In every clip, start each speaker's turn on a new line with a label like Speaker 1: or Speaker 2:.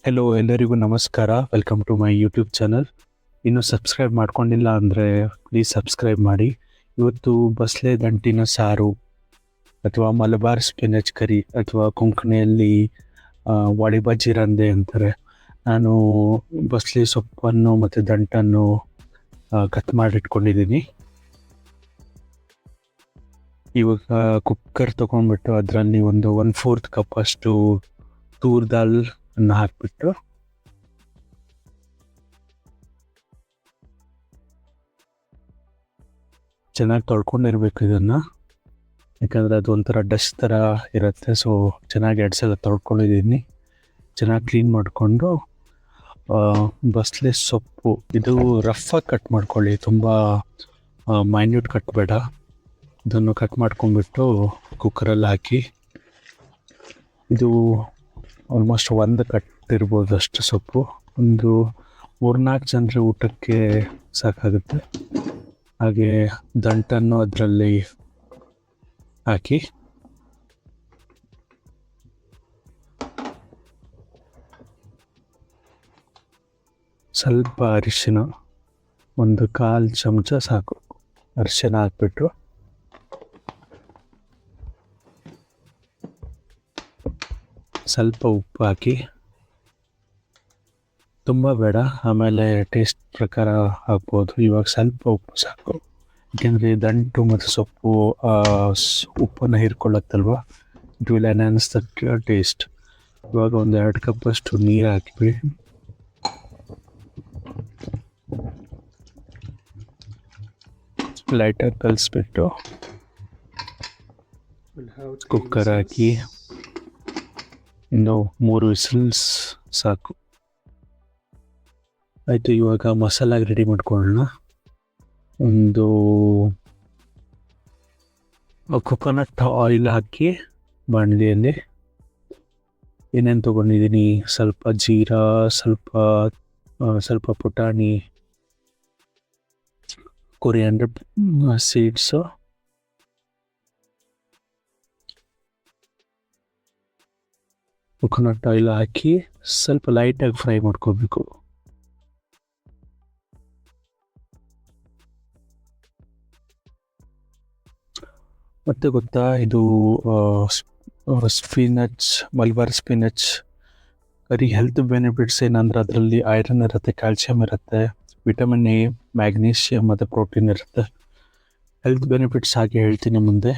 Speaker 1: Hello, ಎಲ್ಲರಿಗೂ ನಮಸ್ಕಾರ. Welcome to my YouTube channel. ಇನ್ನೂ ಸಬ್ಸ್ಕ್ರೈಬ್ ಮಾಡ್ಕೊಂಡಿಲ್ಲ ಅಂದರೆ ಪ್ಲೀಸ್ ಸಬ್ಸ್ಕ್ರೈಬ್ ಮಾಡಿ. ಇವತ್ತು ಬಸ್ಲೆ ದಂಟಿನ ಸಾರು ಅಥವಾ ಮಲಬಾರ್ ಸ್ಪಿನಚ್ ಕರಿ ಅಥವಾ ಕೊಂಕಣಿಯಲ್ಲಿ ವಾಡಿ ಬಜ್ಜಿರಂದೆ ಅಂತಾರೆ. ನಾನು ಬಸ್ಲೆ ಸೊಪ್ಪನ್ನು ಮತ್ತು ದಂಟನ್ನು ಕಟ್ ಮಾಡಿಟ್ಕೊಂಡಿದ್ದೀನಿ. ಇವಾಗ ಕುಕ್ಕರ್ ತೊಗೊಂಡ್ಬಿಟ್ಟು ಅದರಲ್ಲಿ ಒಂದು 1/4 ಕಪ್ ಅಷ್ಟು ತೂರ್ ದಾಲ್ ಅನ್ನು ಹಾಕ್ಬಿಟ್ಟು ಚೆನ್ನಾಗಿ ತೊಳ್ಕೊಂಡಿರ್ಬೇಕು ಇದನ್ನು. ಯಾಕಂದರೆ ಅದು ಒಂಥರ ಡಸ್ಟ್ ಥರ ಇರುತ್ತೆ. ಸೊ ಚೆನ್ನಾಗಿ 2 ಸಲ ತೊಳ್ಕೊಂಡಿದ್ದೀನಿ. ಚೆನ್ನಾಗಿ ಕ್ಲೀನ್ ಮಾಡಿಕೊಂಡು ಬಸ್ಲೆ ಸೊಪ್ಪು ಇದು ರಫಾಗಿ ಕಟ್ ಮಾಡ್ಕೊಳ್ಳಿ, ತುಂಬ ಮೈನ್ಯೂಟ್ ಕಟ್ ಬೇಡ. ಇದನ್ನು ಕಟ್ ಮಾಡ್ಕೊಂಡ್ಬಿಟ್ಟು ಕುಕ್ಕರಲ್ಲಿ ಹಾಕಿ, ಇದು ಆಲ್ಮೋಸ್ಟ್ 1 ಕಟ್ ಇರ್ಬೋದು ಅಷ್ಟು ಸೊಪ್ಪು. ಒಂದು 3-4 ಜನರ ಊಟಕ್ಕೆ ಸಾಕಾಗುತ್ತೆ. ಹಾಗೆ ದಂಟನ್ನು ಅದರಲ್ಲಿ ಹಾಕಿ ಸ್ವಲ್ಪ ಅರಿಶಿನ, 1/4 ಚಮಚ ಸಾಕು ಅರಿಶಿನ ಹಾಕ್ಬಿಟ್ಟು ಸ್ವಲ್ಪ ಉಪ್ಪು ಹಾಕಿ, ತುಂಬ ಬೇಡ, ಆಮೇಲೆ ಟೇಸ್ಟ್ ಪ್ರಕಾರ ಹಾಕ್ಬೋದು. ಇವಾಗ ಸ್ವಲ್ಪ ಉಪ್ಪು ಸಾಕು, ಏಕೆಂದರೆ ದಂಟು ಮತ್ತು ಸೊಪ್ಪು ಉಪ್ಪನ್ನು ಹೀರ್ಕೊಳ್ಳುತ್ತಲ್ವ, it will enhance the taste. ಇವಾಗ ಒಂದು 2 ಕಪ್ಪಷ್ಟು ನೀರು ಹಾಕಿ ಲೈಟಾಗಿ ಕಲಿಸ್ಬಿಟ್ಟು ಕುಕ್ಕರ್ ಹಾಕಿ ಇನ್ನು 3 ವಿಸಿಲ್ಸ್ ಸಾಕು. ಆಯಿತು, ಇವಾಗ ಮಸಾಲಾಗೆ ರೆಡಿ ಮಾಡ್ಕೊಳ್ಳೋಣ. ಒಂದು ಕೊಕೊನಟ್ ಆಯಿಲ್ ಹಾಕಿ ಬಾಣಲಿಯಲ್ಲಿ ಏನೇನು ತೊಗೊಂಡಿದ್ದೀನಿ, ಸ್ವಲ್ಪ ಜೀರಾ, ಸ್ವಲ್ಪ ಪುಟಾಣಿ, ಕೊರಿಯಾಂಡರ್ ಸೀಡ್ಸು, ಕೊಕೊನಟ್ ಆಯಿಲ್ ಹಾಕಿ ಸ್ವಲ್ಪ ಲೈಟಾಗಿ ಫ್ರೈ ಮಾಡ್ಕೋಬೇಕು. ಮತ್ತು ಗೊತ್ತಾ, ಇದು ಸ್ಪಿನಚ್, ಮಲ್ಬಾರ್ ಸ್ಪಿನಚ್ ಕರಿ ಹೆಲ್ತ್ ಬೆನಿಫಿಟ್ಸ್ ಏನಂದ್ರೆ ಅದರಲ್ಲಿ ಐರನ್ ಇರುತ್ತೆ, ಕ್ಯಾಲ್ಸಿಯಂ ಇರುತ್ತೆ, ವಿಟಮಿನ್ ಎ, ಮ್ಯಾಗ್ನೀಷಿಯಮ್ ಮತ್ತು ಪ್ರೋಟೀನ್ ಇರುತ್ತೆ. ಹೆಲ್ತ್ ಬೆನಿಫಿಟ್ಸ್ ಹಾಗೆ ಹೇಳ್ತೀನಿ ಮುಂದೆ.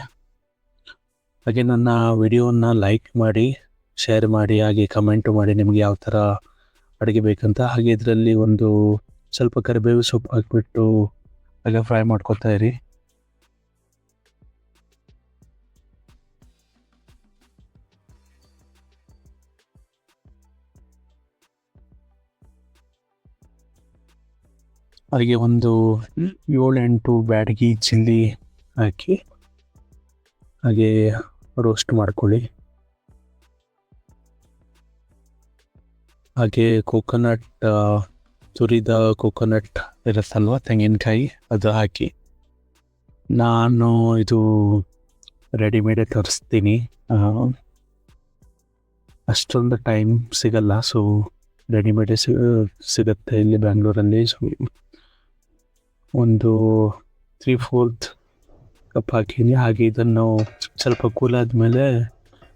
Speaker 1: ಹಾಗೆ ನನ್ನ ವಿಡಿಯೋನ ಲೈಕ್ ಮಾಡಿ, ಶೇರ್ ಮಾಡಿ, ಹಾಗೆ ಕಮೆಂಟು ಮಾಡಿ ನಿಮಗೆ ಯಾವ ಥರ ಅಡುಗೆ ಬೇಕಂತ. ಹಾಗೆ ಇದರಲ್ಲಿ ಒಂದು ಸ್ವಲ್ಪ ಕರಿಬೇವು ಸೊಪ್ಪು ಹಾಕಿಬಿಟ್ಟು ಹಾಗೆ ಫ್ರೈ ಮಾಡ್ಕೊತಾ ಇರಿ. ಹಾಗೆ ಒಂದು 7-8 ಬ್ಯಾಡಗಿ ಚಿಲ್ಲಿ ಹಾಕಿ ಹಾಗೆ ರೋಸ್ಟ್ ಮಾಡ್ಕೊಳ್ಳಿ. ಹಾಗೆ ಕೋಕೋನಟ್, ತುರಿದ ಕೋಕೋನಟ್ ಇರುತ್ತಲ್ವ, ತೆಂಗಿನಕಾಯಿ, ಅದು ಹಾಕಿ. ನಾನು ಇದು ರೆಡಿಮೇಡೇ ತರಿಸ್ತೀನಿ, ಅಷ್ಟೊಂದು ಟೈಮ್ ಸಿಗಲ್ಲ. ಸೊ ರೆಡಿಮೇಡೇ ಸಿಗುತ್ತೆ ಇಲ್ಲಿ ಬ್ಯಾಂಗ್ಳೂರಲ್ಲಿ. ಸೊ ಒಂದು 3/4 ಕಪ್ ಹಾಕೀನಿ. ಹಾಗೆ ಇದನ್ನು ಸ್ವಲ್ಪ ಕೂಲಾದ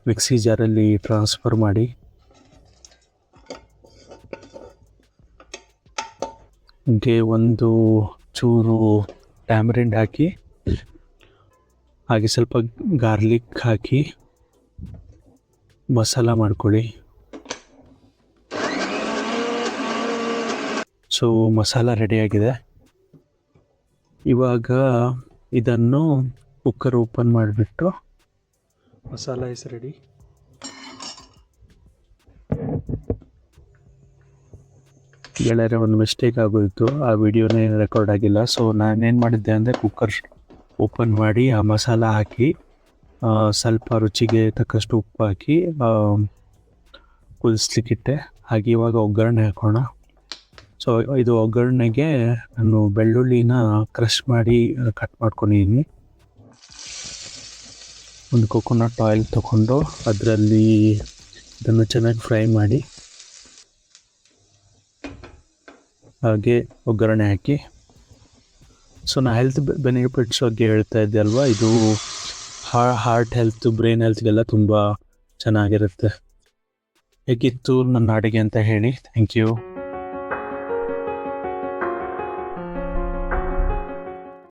Speaker 1: ಮಿಕ್ಸಿ ಜಾರಲ್ಲಿ ಟ್ರಾನ್ಸ್ಫರ್ ಮಾಡಿ, ಹಾಗೆ ಒಂದು ಚೂರು ಟ್ಯಾಮರಿಂಡ್ ಹಾಕಿ, ಹಾಗೆ ಸ್ವಲ್ಪ ಗಾರ್ಲಿಕ್ ಹಾಕಿ ಮಸಾಲ ಮಾಡ್ಕೊಳ್ಳಿ. ಸೊ ಮಸಾಲ ರೆಡಿಯಾಗಿದೆ. ಇವಾಗ ಇದನ್ನು ಕುಕ್ಕರ್ ಓಪನ್ ಮಾಡಿಬಿಟ್ಟು, ಮಸಾಲ ಇಸ್ ರೆಡಿ. ಗೆಳೆಯರೆ, ಒಂದು ಮಿಸ್ಟೇಕ್ ಆಗೋಯಿತು, ಆ ವಿಡಿಯೋನೇ ರೆಕಾರ್ಡ್ ಆಗಿಲ್ಲ. ಸೊ ನಾನೇನು ಮಾಡಿದ್ದೆ ಅಂದರೆ ಕುಕ್ಕರ್ ಓಪನ್ ಮಾಡಿ ಆ ಮಸಾಲ ಹಾಕಿ, ಸ್ವಲ್ಪ ರುಚಿಗೆ ತಕ್ಕಷ್ಟು ಉಪ್ಪು ಹಾಕಿ ಕುದಿಸ್ಲಿಕ್ಕಿಟ್ಟೆ. ಹಾಗೆ ಇವಾಗ ಒಗ್ಗರಣೆ ಹಾಕೋಣ. ಸೊ ಇದು ಒಗ್ಗರಣೆಗೆ ನಾನು ಬೆಳ್ಳುಳ್ಳಿನ ಕ್ರಷ್ ಮಾಡಿ ಕಟ್ ಮಾಡ್ಕೊಂಡಿದ್ದೀನಿ. ಒಂದು ಕೊಕೊನಟ್ ಆಯಿಲ್ ತೊಗೊಂಡು ಅದರಲ್ಲಿ ಇದನ್ನು ಚೆನ್ನಾಗಿ ಫ್ರೈ ಮಾಡಿ, ಹಾಗೆ ಒಗ್ಗರಣೆ ಹಾಕಿ. ಸೊ ನಾ ಹೆಲ್ತ್ ಬೆನಿಫಿಟ್ಸ್ ಬಗ್ಗೆ ಹೇಳ್ತಾ ಇದ್ದೆ ಅಲ್ವಾ, ಇದು ಹಾರ್ಟ್ ಹೆಲ್ತ್, ಬ್ರೈನ್ ಹೆಲ್ತ್ಗೆಲ್ಲ ತುಂಬ ಚೆನ್ನಾಗಿರುತ್ತೆ. ಹೇಗಿತ್ತು ನನ್ನ ಅಡುಗೆ ಅಂತ ಹೇಳಿ. Thank you.